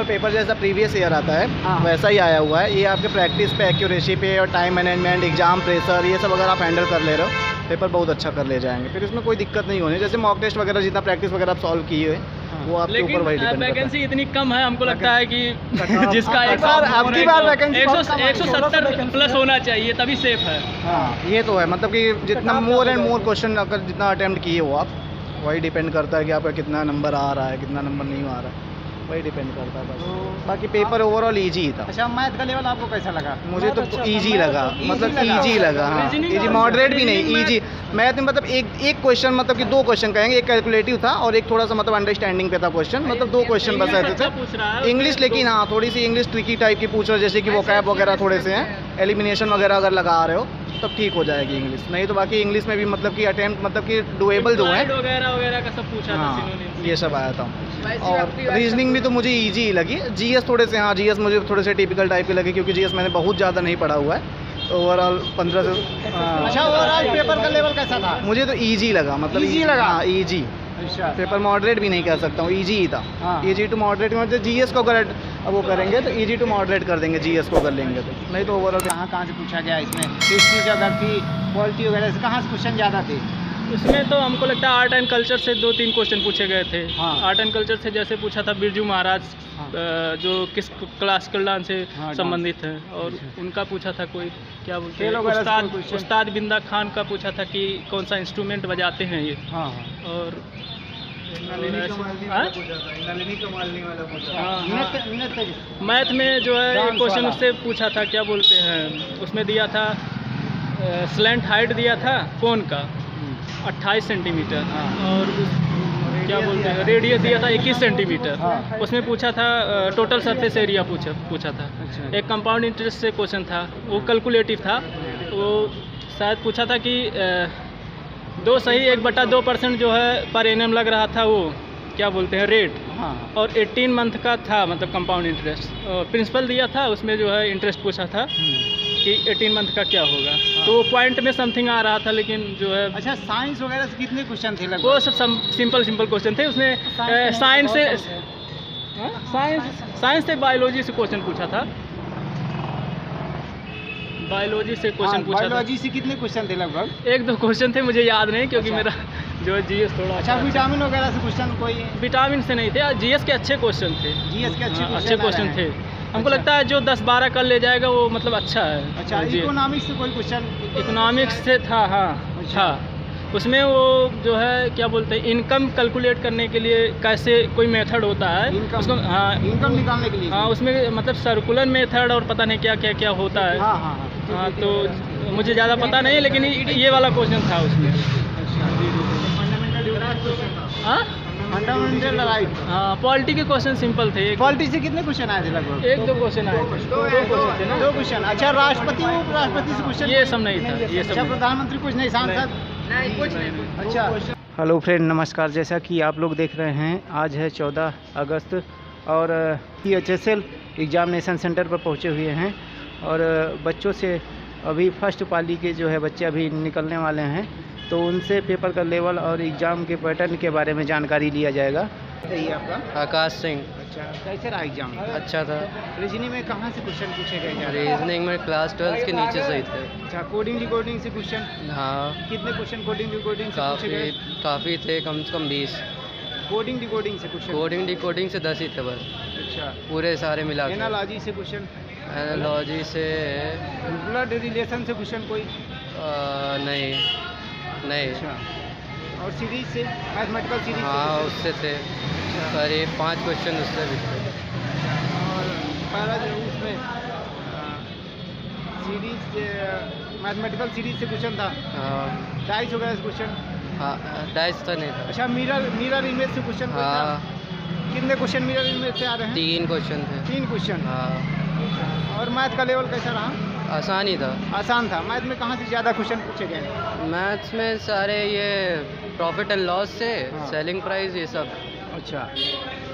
Overall paper जैसा previous year आता है हाँ। वैसा ही आया हुआ है। ये आपके प्रैक्टिस पे, एक्यूरेसी पे और टाइम मैनेजमेंट, एग्जाम प्रेशर, ये सब अगर आप हैंडल कर ले रहे हो पेपर बहुत अच्छा कर ले जाएंगे। फिर इसमें कोई दिक्कत नहीं होनी। जैसे मॉक टेस्ट वगैरह जितना प्रैक्टिस वगैरह आप सॉल्व किए वो आपके ऊपर वही डिपेंड करता है। वैकेंसी इतनी कम है, हमको लगता है कि जिसका आपकी बार वैकेंसी 170 प्लस होना चाहिए तभी सेफ है। हाँ ये तो है, मतलब कि जितना मोर एंड मोर क्वेश्चन अगर जितना अटेम्प्ट किए हो आप, वही डिपेंड करता है कि आपका कितना नंबर आ रहा है, कितना नंबर नहीं आ रहा है, वही डिपेंड करता है बस। बाकी पेपर ओवरऑल इजी ही था। अच्छा, मैथ का लेवल आपको कैसा लगा? मुझे तो इजी लगा, मतलब इजी लगा। हाँ इजी, मॉडरेट भी नहीं, इजी। मैथ में मतलब एक क्वेश्चन, मतलब कि 2 क्वेश्चन कहेंगे, एक कैलकुलेटिव था और एक थोड़ा सा मतलब अंडरस्टैंडिंग पे था क्वेश्चन, मतलब 2 क्वेश्चन बस ऐसे थे। इंग्लिश लेकिन हाँ थोड़ी सी इंग्लिश ट्रिकी टाइप की पूछ रहे हो, जैसे कि वो कैप वगैरह थोड़े से हैं, एलिमिनेशन वगैरह अगर लगा रहे हो तब ठीक हो जाएगी इंग्लिश। नहीं तो बाकी इंग्लिश में भी मतलब कि अटेम्प्ट, मतलब कि डुएबल जो है वगैरह का सब पूछा था। हाँ ये सब आया था। और रीजनिंग भी तो मुझे इजी ही लगी। जीएस थोड़े से, हाँ जीएस मुझे थोड़े से टिपिकल टाइप के लगे, क्योंकि जीएस मैंने बहुत ज़्यादा नहीं पढ़ा हुआ है। ओवरऑल 15 से। अच्छा, ओवरऑल पेपर का लेवल कैसा था? मुझे तो इजी लगा, मतलब Easy लगा? हाँ इजी। अच्छा, पेपर मॉडरेट भी नहीं कह सकता हूँ, इजी ही था। हाँ। इजी टू मॉडरेट में जीएस को अगर वो करेंगे तो इजी टू मॉडरेट कर देंगे, जीएस को कर लेंगे तो। नहीं तो ओवरऑल कहाँ से पूछा गया इसमें? हिस्ट्री, ज्योग्राफी, पॉलिटी वगैरह से कहाँ से क्वेश्चन ज़्यादा थे? इसमें तो हमको लगता है आर्ट एंड कल्चर से 2-3 क्वेश्चन पूछे गए थे। हाँ। आर्ट एंड कल्चर से जैसे पूछा था बिरजू महाराज, हाँ। जो किस क्लासिकल डांस से हाँ, संबंधित हैं, और अच्छा। उनका पूछा था कोई क्या बोलते खेल हैं, वगैरह से कोई उस्ताद question? उस्ताद बिंदा खान का पूछा था कि कौन सा इंस्ट्रूमेंट बजाते हैं ये। हाँ हाँ। और मैथ में जो है एक क्वेश्चन उससे पूछा था, क्या बोलते हैं उसमें दिया था, स्लैंट हाइट दिया था कोन का 28 सेंटीमीटर, और क्या बोलते हैं रेडियस दिया था 21 सेंटीमीटर। हाँ। उसमें पूछा था टोटल सरफेस एरिया पूछा था। अच्छा। एक कंपाउंड इंटरेस्ट से क्वेश्चन था, वो कैलकुलेटिव था। वो शायद पूछा था कि 2 सही 1/2% जो है पर एनम लग रहा था, वो क्या बोलते हैं रेट, हाँ। और 18 मंथ का था, मतलब कंपाउंड इंटरेस्ट। प्रिंसिपल दिया था, उसमें जो है इंटरेस्ट पूछा था कि 18 मंथ का क्या होगा। तो वो पॉइंट में समथिंग आ रहा था, लेकिन जो है अच्छा, साइंस वगैरह से कितने क्वेश्चन थे लगभग? वो सब सिंपल क्वेश्चन थे। उसने साइंस से बायोलॉजी से क्वेश्चन पूछा था। बायोलॉजी से क्वेश्चन पूछा था। बायोलॉजी से कितने क्वेश्चन थे लगभग? 1-2 क्वेश्चन थे, मुझे याद नहीं, क्योंकि अच्छा। मेरा जो है जीएस थोड़ा अच्छा, विटामिन वगैरह से क्वेश्चन कोई? विटामिन से नहीं थे, जीएस के अच्छे क्वेश्चन थे। जीएस के अच्छे अच्छे क्वेश्चन थे। हमको अच्छा। लगता है जो 10-12 कर ले जाएगा वो मतलब अच्छा है। अच्छा, इकोनॉमिक्स से कोई क्वेश्चन? इकोनॉमिक्स से था, हाँ अच्छा। था। उसमें वो जो है क्या बोलते हैं इनकम कैलकुलेट करने के लिए कैसे कोई मेथड होता है उसको, हाँ इनकम निकालने के लिए? हाँ, उसमें मतलब सर्कुलर मेथड और पता नहीं क्या होता है। हाँ हाँ हाँ, तो मुझे ज़्यादा पता नहीं है, लेकिन ये वाला क्वेश्चन था उसमें। हाँ फंडामेंटल राइट। हाँ, पॉलिटी के क्वेश्चन सिंपल थे। पॉलिटी से कितने क्वेश्चन आए थे लगभग? 1-2 क्वेश्चन आए थे। 2 क्वेश्चन थे ना। 2 क्वेश्चन। अच्छा, राष्ट्रपति उपराष्ट्रपति से क्वेश्चन? ये सब नहीं था, ये सब अच्छा, नहीं। प्रधानमंत्री कुछ नहीं, सांसद नहीं, कुछ नहीं। अच्छा। हेलो फ्रेंड, नमस्कार। जैसा कि आप लोग देख रहे हैं, आज है 14 अगस्त और THSL एग्जामिनेशन सेंटर पर पहुंचे हुए हैं, और बच्चों से अभी फर्स्ट पाली के जो है बच्चे अभी निकलने वाले हैं, तो उनसे पेपर का लेवल और एग्ज़ाम के पैटर्न के बारे में जानकारी लिया जाएगा। सही है आपका? आकाश सिंह। अच्छा, कैसे रहा एग्जाम? अच्छा था। रीजनिंग में कहाँ से क्वेश्चन पूछे गए? रीजनिंग में क्लास 12 के नीचे सही थे। अच्छा, कोडिंग डिकोडिंग से क्वेश्चन? हाँ, कितने क्वेश्चन कोडिंग डिकोडिंग से पूछे गए? काफ़ी थे, कम से कम 20। कोडिंग डिकोडिंग से क्वेश्चन? कोडिंग डिकोडिंग से 10 ही थे बस, अच्छा। पूरे सारे मिला के। एनालॉजी से क्वेश्चन? एनालॉजी से ब्लड रिलेशन से क्वेश्चन कोई? नहीं। अच्छा। और सीरीज से, मैथमेटिकल सीरीज? हाँ, उससे थे करीब 5 क्वेश्चन उससे भी थे। और पहला जो उसमें सीरीज, मैथमेटिकल सीरीज से क्वेश्चन था? हाँ, डाइस वगैरह से क्वेश्चन? हाँ, डाइस तो नहीं था। अच्छा, मिरर इमेज से क्वेश्चन? हाँ, कितने क्वेश्चन मिरर इमेज से आ रहे हैं? 3 क्वेश्चन थे। 3 क्वेश्चन। हाँ, और मैथ का लेवल कैसा रहा? आसान ही था। आसान था। मैथ में कहाँ से ज़्यादा क्वेश्चन पूछे गए? मैथ्स में सारे ये प्रॉफिट एंड लॉस से, हाँ। सेलिंग प्राइस, ये सब। अच्छा।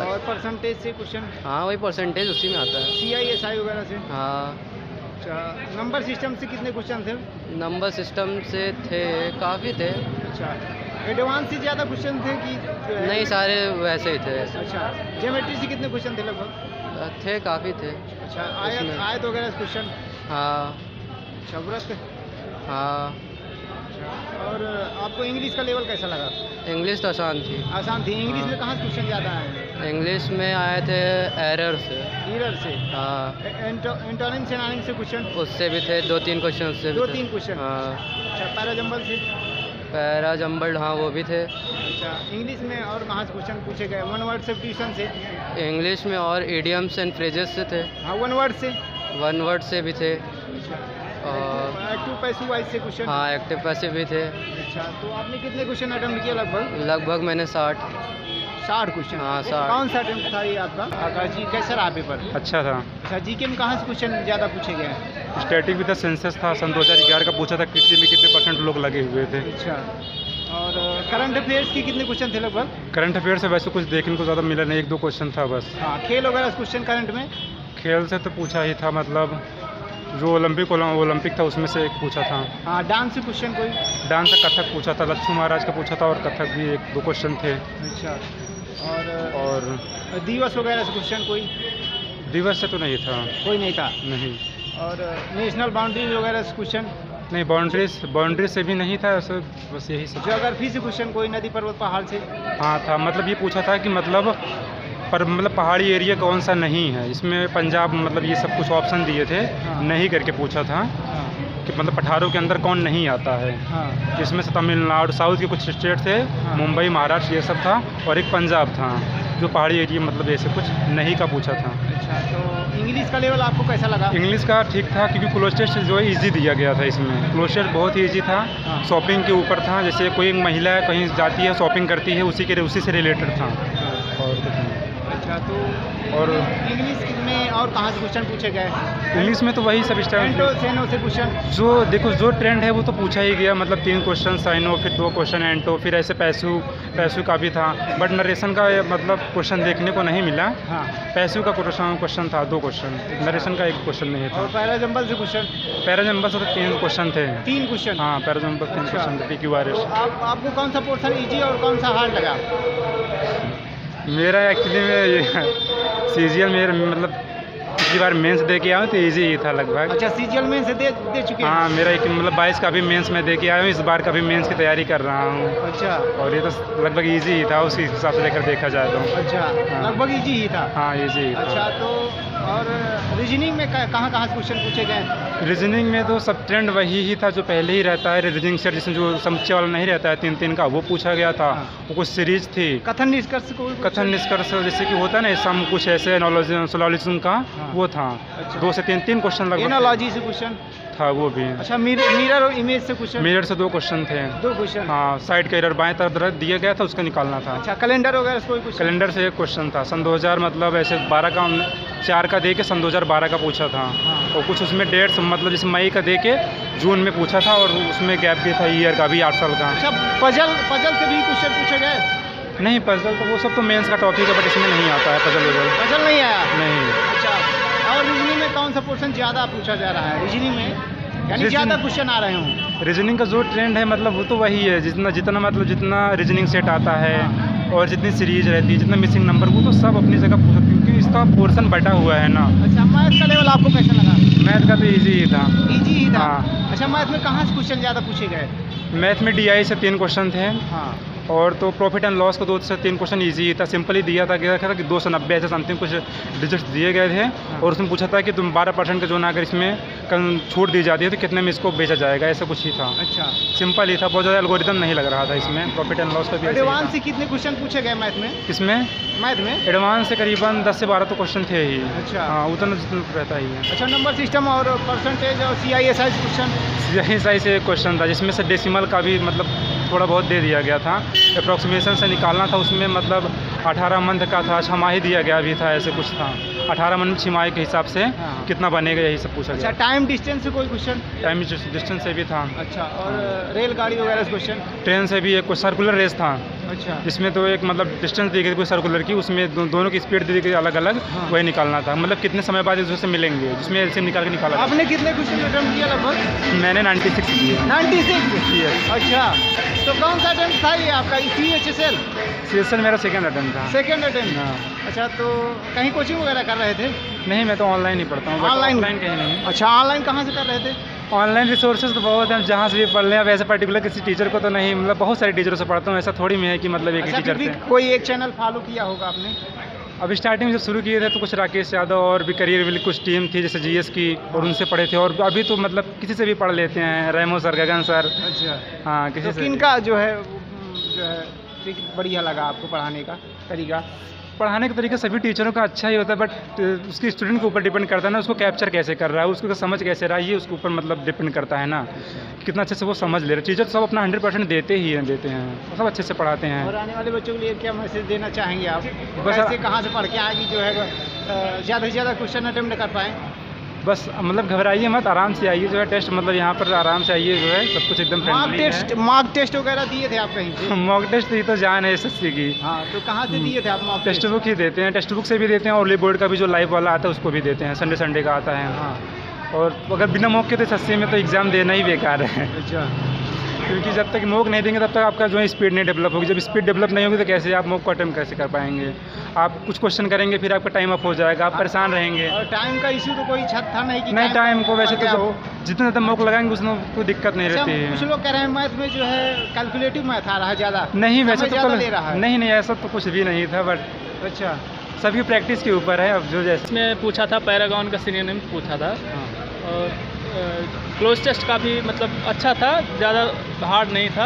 और परसेंटेज से क्वेश्चन? हाँ, वही परसेंटेज उसी में आता है। CISI वगैरह से? हाँ, अच्छा। नंबर सिस्टम से कितने क्वेश्चन थे? नंबर सिस्टम से थे, काफ़ी थे। अच्छा। एडवांस से ज़्यादा क्वेश्चन थे कि? नहीं, सारे वैसे ही थे। अच्छा। ज्योमेट्री से कितने क्वेश्चन थे लगभग? थे, काफ़ी थे। अच्छा, उसमें- आयत वगैरह से क्वेश्चन? हाँ अच्छा, व्रत? हाँ। और आपको इंग्लिश का लेवल कैसा लगा? इंग्लिश तो आसान थी। आसान थी। इंग्लिश हाँ। में कहाँ से क्वेश्चन ज़्यादा आए? इंग्लिश में आए थे एरर से। एरर से? हाँ, एंटोनिम सिनोनिम से क्वेश्चन? उससे भी थे 2-3 क्वेश्चन, उससे भी थे। 2-3 क्वेश्चन? हाँ। अच्छा, पैराजंबल से? पैरा जम्बल्ड, हाँ वो भी थे। अच्छा, इंग्लिश में और कहाँ से क्वेश्चन पूछे गए? वन वर्ड सब्स्टिट्यूशन से? इंग्लिश में और इडियम्स एंड फ्रेजेस से थे। हाँ, वन वर्ड से? वन वर्ड से भी थे। और एक्टिव पैसिव वाइज से क्वेश्चन? हाँ, एक्टिव पैसिव भी थे। अच्छा, तो आपने कितने क्वेश्चन अटेम्प्ट किया लगभग? लगभग मैंने 60। 60 क्वेश्चन? हाँ, 60। कौन सा अटेम्प्ट था ये आपका? आकाश जी, कैसा रहा पेपर? अच्छा था। अच्छा, जीके में कहाँ से क्वेश्चन ज़्यादा पूछे गए हैं? स्टैटिक भी था, सेंसस था, सन 2011 का पूछा था, कृषि में कितने परसेंट लोग लगे हुए थे। अच्छा, और करंट अफेयर्स के कितने क्वेश्चन थे लगभग? करंट अफेयर से वैसे कुछ देखने को ज़्यादा मिला नहीं, 1-2 क्वेश्चन था बस। हाँ, खेल वगैरह से क्वेश्चन करंट में? खेल से तो पूछा ही था, मतलब जो ओलंपिक था उसमें से एक पूछा था। हाँ, डांस से क्वेश्चन कोई? डांस से कथक पूछा था, लक्ष्मी महाराज का पूछा था, और कथक भी 1-2 क्वेश्चन थे। अच्छा, और दिवस वगैरह से क्वेश्चन कोई? दिवस से तो नहीं था। कोई नहीं था। नहीं और नेशनल बाउंड्री वगैरह से क्वेश्चन? नहीं, बाउंड्री से भी नहीं था, ऐसे बस यही सब। ज्योग्राफी से क्वेश्चन कोई? नदी पर्वत पहाड़ से? हाँ था, मतलब ये पूछा था कि मतलब पहाड़ी एरिया कौन सा नहीं है इसमें, पंजाब, मतलब ये सब कुछ ऑप्शन दिए थे। हाँ। नहीं करके पूछा था हाँ। कि मतलब पठारों के अंदर कौन नहीं आता है, हाँ। जिसमें से तमिलनाडु, साउथ के कुछ स्टेट थे, हाँ। मुंबई, महाराष्ट्र, ये सब था, और एक पंजाब था जो पहाड़ी एरिया मतलब ऐसे कुछ नहीं का पूछा था। अच्छा, तो इंग्लिश का लेवल आपको कैसा लगा? इंग्लिश का ठीक था, क्योंकि क्लोज टेस्ट जो है ईजी दिया गया था इसमें। क्लोज टेस्ट बहुत ही ईजी था। हाँ। शॉपिंग के ऊपर था, जैसे कोई एक महिला है कहीं जाती है, शॉपिंग करती है, उसी से रिलेटेड था, और कुछ नहीं। अच्छा, तो और इंग्लिश में और कहाँ से क्वेश्चन पूछे गए? इंग्लिश में तो वही सब स्टाइल एंटो सेनो से क्वेश्चन? जो देखो जो ट्रेंड है वो तो पूछा ही गया, मतलब 3 क्वेश्चन साइनो, फिर 2 क्वेश्चन एंटो, फिर ऐसे पैसू का भी था, बट नरेशन का मतलब क्वेश्चन देखने को नहीं मिला। हाँ। पैसू का क्वेश्चन था 2 क्वेश्चन, नरेशन का 1 क्वेश्चन नहीं था। और पैराजंबल से क्वेश्चन? पैराजंबल से तो 3 क्वेश्चन थे। 3 क्वेश्चन? हाँ, पैराजंबल 3 अच्छा। क्वेश्चन थे, PQRS। तो आपको कौन सा पोर्शन इजी और कौन सा हार्ड लगा? मेरा एक्चुअली में ये सीजीएल मेरा मतलब पिछली बार मेंस दे के आया हूँ तो ईजी ही था लगभग। अच्छा, सीजीएल में से दे चुके हैं? हाँ, मेरा एक मतलब 22 का भी मेंस में दे के आया हूँ, इस बार का भी मेंस की तैयारी कर रहा हूँ। अच्छा। और ये तो लगभग इजी ही था उसी हिसाब से लेकर देखा जाए तो। अच्छा, हाँ। लगभग इजी ही था। हाँ, इजी ही था। अच्छा, तो और रीजनिंग में कहाँ से क्वेश्चन पूछे गए? रीजनिंग में तो सब ट्रेंड वही ही था जो पहले ही रहता है, रीजनिंग से जिसमें जो समुच्चय वाला नहीं रहता है 3-3 का, वो पूछा गया था। हाँ। वो कुछ सीरीज थी, कथन निष्कर्ष कोई? कथन निष्कर्ष जैसे कि होता है ना, सम कुछ ऐसे सोलॉजिज्म का। हाँ। वो था। अच्छा। 2 से 3 क्वेश्चन लगभग एनालॉजी से क्वेश्चन था वो भी। अच्छा, मिरर और इमेज से क्वेश्चन? मिरर से 2 क्वेश्चन थे। 2 क्वेश्चन? हाँ, साइड का एरर बाएं तरफ दिया गया था, उसका निकालना था। अच्छा, कैलेंडर वगैरह से कोई क्वेश्चन? कैलेंडर से 1 क्वेश्चन था, सन 2000 मतलब ऐसे 12 का 4 का दे के सन 2012 का पूछा था। हाँ। और कुछ उसमें डेट्स मतलब जैसे मई का दे के जून में पूछा था, और उसमें गैप भी था ईयर का भी 8 साल का। अच्छा, पजल से भी क्वेश्चन पूछे गए? नहीं, पजल तो वो सब तो मेंस का टॉपिक है, बट इसमें नहीं आता है पजल वजल। पजल नहीं आया? नहीं। अच्छा, और रीजनिंग में कौन सा पोर्शन ज़्यादा पूछा जा रहा है रीजनिंग में, यानी ज़्यादा क्वेश्चन आ रहे हों? रीजनिंग का जो ट्रेंड है मतलब वो तो वही है, जितना रीजनिंग सेट आता है, और जितनी सीरीज रहती है, जितना मिसिंग नंबर, वो तो सब अपनी जगह, क्योंकि इसका पोर्शन बटा हुआ है ना। अच्छा, मैथ का लेवल आपको कैसा लगा? मैथ का तो ईजी ही था। इजी ही था? हाँ। अच्छा, मैथ में कहाँ से क्वेश्चन ज़्यादा पूछे गए? मैथ में DI से 3 क्वेश्चन थे। हाँ। और तो प्रॉफिट एंड लॉस का 2 से 3 क्वेश्चन ईजी ही था, सिंपल ही दिया था कि 290 ऐसे समथिंग कुछ डिजिट्स दिए गए थे। और उसमें पूछा था कि तुम 12% का जो ना अगर इसमें छूट दी जाती है तो कितने में इसको बेचा जाएगा, ऐसा कुछ ही था। अच्छा, सिंपल ही था, बहुत ज़्यादा एल्गोरिथम नहीं लग रहा था इसमें। प्रॉफिट एंड लॉस का भी ऐसे ही एडवांस था। से कितने क्वेश्चन पूछे गए मैथ में? किसमें? मैथ में एडवांस से करीबन 10 से 12 तो क्वेश्चन थे ही। अच्छा। हाँ, उतना जितना रहता ही है। अच्छा, नंबर सिस्टम और परसेंटेज और CISI क्वेश्चन? यही सही से एक क्वेश्चन था, जिसमें से डेसिमल का भी मतलब थोड़ा बहुत दे दिया गया था, अप्रॉक्सीमेशन से निकालना था। उसमें मतलब 18 मंथ का था, छमाही दिया गया भी था, ऐसे कुछ था। 18 मंथ छमाही के हिसाब से हाँ। कितना बनेगा, यही सब पूछा अच्छा, गया। टाइम डिस्टेंस से कोई क्वेश्चन? टाइम डिस्टेंस से भी था। अच्छा, और रेलगाड़ी वगैरह से क्वेश्चन? ट्रेन से भी एक सर्कुलर रेस था, अच्छा जिसमें तो एक मतलब डिस्टेंस दी गई कोई सर्कुलर की, उसमें दोनों की स्पीड दी गई अलग अलग, वही निकालना था। मतलब कितने समय बाद एक दूसरे से मिलेंगे, जिसमें एलसीएम निकाल के निकाला था। आपने कितने क्वेश्चन अटेम्प्ट किया लगभग? मैंने 96 किए। 96? Yes। अच्छा, तो कौन सा अटेम्प्ट था ये आपका? CHSL? CSL मेरा सेकंड अटेम्प्ट था। Second attempt? हाँ। अच्छा, तो कहीं कोचिंग वगैरह कर रहे थे? नहीं, मैं तो ऑनलाइन ही पढ़ता हूँ। ऑनलाइन कहीं नहीं। अच्छा, ऑनलाइन कहाँ से कर रहे थे? ऑनलाइन रिसोर्सेज तो बहुत हैं, जहाँ से भी पढ़ लें। अब ऐसे पर्टिकुलर किसी टीचर को तो नहीं, मतलब बहुत सारे टीचरों से पढ़ता हूँ। ऐसा थोड़ी में है कि मतलब एक ही अच्छा, टीचर फिर भी से। कोई एक चैनल फॉलो किया होगा आपने? अब स्टार्टिंग में जब शुरू किए थे तो कुछ राकेश यादव और भी करियर वाली कुछ टीम थी, जैसे जीएस की, और उनसे पढ़े थे। और अभी तो मतलब किसी से भी पढ़ लेते हैं, रेमो सर, गगन सर। अच्छा, हाँ, किसी तो से। किनका जो है बढ़िया लगा आपको पढ़ाने का तरीका? पढ़ाने का तरीका सभी टीचरों का अच्छा ही होता है, बट उसके स्टूडेंट के ऊपर डिपेंड करता है ना, उसको कैप्चर कैसे कर रहा है, उसको समझ कैसे रहा है, ये उसके ऊपर मतलब डिपेंड करता है ना, कितना अच्छे से वो समझ ले रहे। टीचर सब अपना 100% देते हैं, सब अच्छे से पढ़ाते हैं। और आने वाले बच्चों के लिए क्या मैसेज देना चाहेंगे आप? बस कैसे कहाँ से पढ़ के आएगी जो है ज़्यादा से ज़्यादा क्वेश्चन अटेम्प्ट कर पाएँ? बस मतलब घबराइए मत, आराम से आइए, जो है टेस्ट मतलब यहाँ पर आराम से आइए, जो है सब कुछ एकदम फ्रेंडली है। मार्क टेस्ट वगैरह दिए थे आप कहीं से? मॉक टेस्ट ये तो जान है एसएससी की। हाँ, तो कहाँ से दिए थे आप मॉक टेक्स्ट बुक ही देते हैं, टेक्स्ट बुक से भी देते हैं, और ओनली बोर्ड का भी जो लाइव वाला आता है उसको भी देते हैं, संडे का आता है। हाँ। और अगर बिना मॉक के तो एसएससी में तो एग्ज़ाम देना ही बेकार है। अच्छा, क्योंकि जब तक मॉक नहीं देंगे तब तक आपका जो है स्पीड नहीं डेवलप होगी। जब स्पीड डेवलप नहीं होगी तो कैसे आप मॉक को अटेम्प्ट कैसे कर पाएंगे? आप कुछ क्वेश्चन करेंगे, फिर आपका टाइम अप हो जाएगा, आप परेशान रहेंगे। और टाइम का इशू तो कोई छत था नहीं कि नहीं, टाइम को वैसे तो क्या हो? जितना ज़्यादा मॉक लगाएंगे उसमें कोई दिक्कत नहीं अच्छा, रहती कुछ है। लोग कह रहे हैं मैथ में जो है कैलकुलेटिव मैथ आ रहा है ज़्यादा। नहीं, वैसे समय तो ज़्यादा ले रहा है। नहीं, ऐसा तो कुछ भी नहीं था, बट अच्छा, सबकी प्रैक्टिस के ऊपर है। अब जो जैसे इसमें पूछा था पैरागॉन का सिनोनिम पूछा था, और क्लोज टेस्ट काफ़ी मतलब अच्छा था, ज़्यादा हार्ड नहीं था।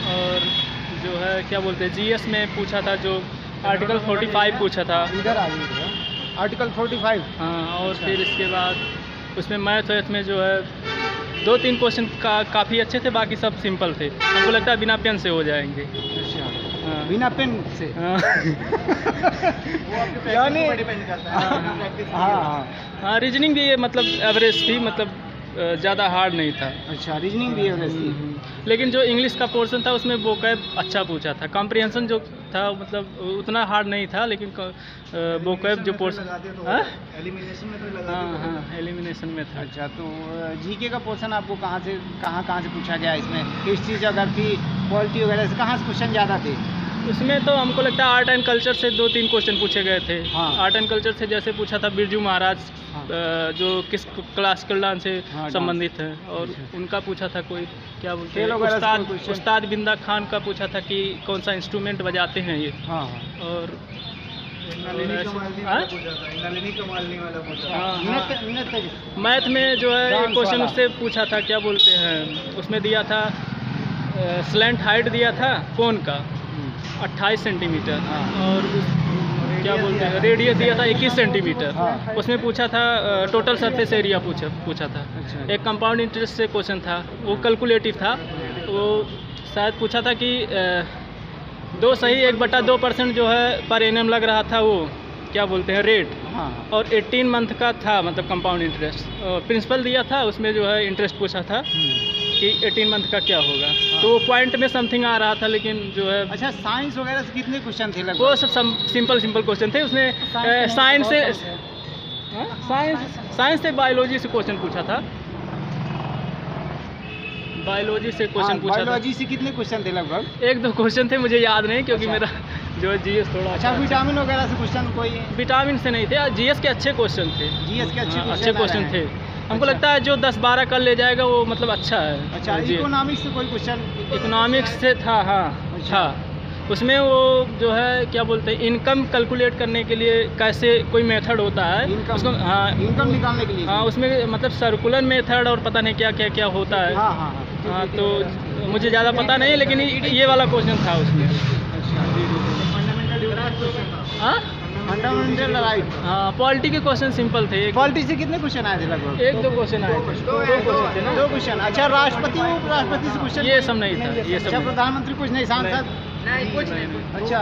और जो है क्या बोलते हैं, जीएस में पूछा था, जो आर्टिकल 45 पूछा था। इधर आ गई आर्टिकल 45। हाँ, और फिर इसके बाद उसमें मैथ में जो है 2-3 क्वेश्चन काफ़ी अच्छे थे, बाकी सब सिंपल थे। हमको लगता है बिना पेन से हो जाएंगे। अच्छा, हाँ। बिना पेन से? हाँ। यानी हाँ, हाँ, रीजनिंग भी ये मतलब एवरेज थी, मतलब ज़्यादा हार्ड नहीं था। अच्छा, रीजनिंग भी एवरेज थी। लेकिन जो इंग्लिश का पोर्शन था उसमें वोकैब अच्छा पूछा था। कॉम्प्रिहेंशन जो था मतलब उतना हार्ड नहीं था, लेकिन वोकैब जो पोर्शन एलिमिनेशन में तो हाँ एलिमिनेशन में था। अच्छा, तो जीके का पोर्शन आपको कहाँ से पूछा गया? इसमें हिस्ट्री, ज्योग्राफी, पॉलिटी वगैरह से कहाँ से क्वेश्चन ज़्यादा थे? उसमें तो हमको लगता है आर्ट एंड कल्चर से 2-3 क्वेश्चन पूछे गए थे। हाँ। आर्ट एंड कल्चर से जैसे पूछा था बिरजू महाराज, हाँ। जो किस क्लासिकल डांस से हाँ, संबंधित है, और अच्छा। उनका पूछा था कोई क्या बोलते खेल हैं, वगैरह से कोई question? उस्ताद बिंदा खान का पूछा था कि कौन सा इंस्ट्रूमेंट बजाते हैं ये। हाँ, और मैथ में जो है एक क्वेश्चन उससे पूछा था, क्या बोलते हैं, उसमें दिया था स्लैंट हाइट दिया था कोन का 28 सेंटीमीटर, और क्या बोलते हैं रेडियस दिया था 21 सेंटीमीटर। हाँ। उसमें पूछा था टोटल सरफेस एरिया पूछा था। अच्छा। एक कंपाउंड इंटरेस्ट से क्वेश्चन था, वो कैलकुलेटिव था। वो शायद पूछा था कि 2 सही 1/2% जो है पर एनम लग रहा था, वो क्या बोलते हैं रेट, हाँ। और 18 मंथ का था मतलब कंपाउंड इंटरेस्ट। प्रिंसिपल दिया था, उसमें जो है इंटरेस्ट पूछा था कि 18 मंथ का क्या होगा। तो वो पॉइंट में समथिंग आ रहा था, लेकिन जो है अच्छा, साइंस वगैरह से कितने क्वेश्चन थे लगभग? वो सब सिंपल क्वेश्चन थे। उसमें साइंस से बायोलॉजी से क्वेश्चन पूछा था। बायोलॉजी से क्वेश्चन पूछा था। बायोलॉजी से कितने क्वेश्चन थे लगभग? 1-2 क्वेश्चन थे, मुझे याद नहीं, क्योंकि अच्छा। मेरा जो है जीएस थोड़ा अच्छा, विटामिन वगैरह से क्वेश्चन कोई? विटामिन से नहीं थे, जीएस के अच्छे क्वेश्चन थे। जीएस के अच्छे अच्छे क्वेश्चन थे। हमको अच्छा। लगता है जो 10-12 कर ले जाएगा वो मतलब अच्छा है। अच्छा, इकोनॉमिक्स से कोई क्वेश्चन? इकोनॉमिक्स से था, हाँ अच्छा। था। उसमें वो जो है क्या बोलते हैं इनकम कैलकुलेट करने के लिए कैसे कोई मेथड होता है इनकम? उसको, हाँ इनकम निकालने के लिए? हाँ, उसमें मतलब सर्कुलर मेथड और पता नहीं क्या होता है। हाँ, हाँ, हाँ। हाँ, तो मुझे ज़्यादा पता नहीं, लेकिन ये वाला क्वेश्चन था उसमें। हाँ, फंडामेंटल राइट। हाँ, पॉलिटी के क्वेश्चन सिंपल थे। पॉलिटी से कितने क्वेश्चन आए थे लगभग? 1-2 क्वेश्चन आए थे। 2 क्वेश्चन थे ना। 2 क्वेश्चन। अच्छा, राष्ट्रपति उपराष्ट्रपति से क्वेश्चन? ये सब नहीं था, ये सब अच्छा, नहीं। प्रधानमंत्री कुछ नहीं, सांसद? नहीं, कुछ नहीं। अच्छा।